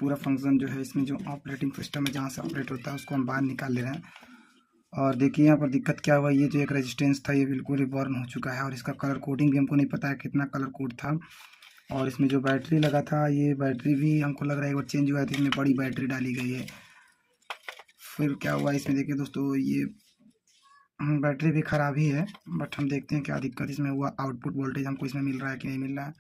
पूरा फंक्शन जो है इसमें जो ऑपरेटिंग सिस्टम है जहाँ से ऑपरेट होता है उसको हम बाहर निकाल ले रहे हैं। और देखिए यहाँ पर दिक्कत क्या हुआ, ये जो एक रेजिस्टेंस था ये बिल्कुल ही बर्न हो चुका है और इसका कलर कोडिंग भी हमको नहीं पता है कितना कलर कोड था। और इसमें जो बैटरी लगा था ये बैटरी भी हमको लग रहा है एक बार चेंज हुआ है, तो इसमें बड़ी बैटरी डाली गई है। फिर क्या हुआ इसमें देखिए दोस्तों, ये बैटरी भी ख़राब ही है, बट हम देखते हैं क्या दिक्कत इसमें हुआ। आउटपुट वोल्टेज हमको इसमें मिल रहा है कि नहीं मिल रहा है।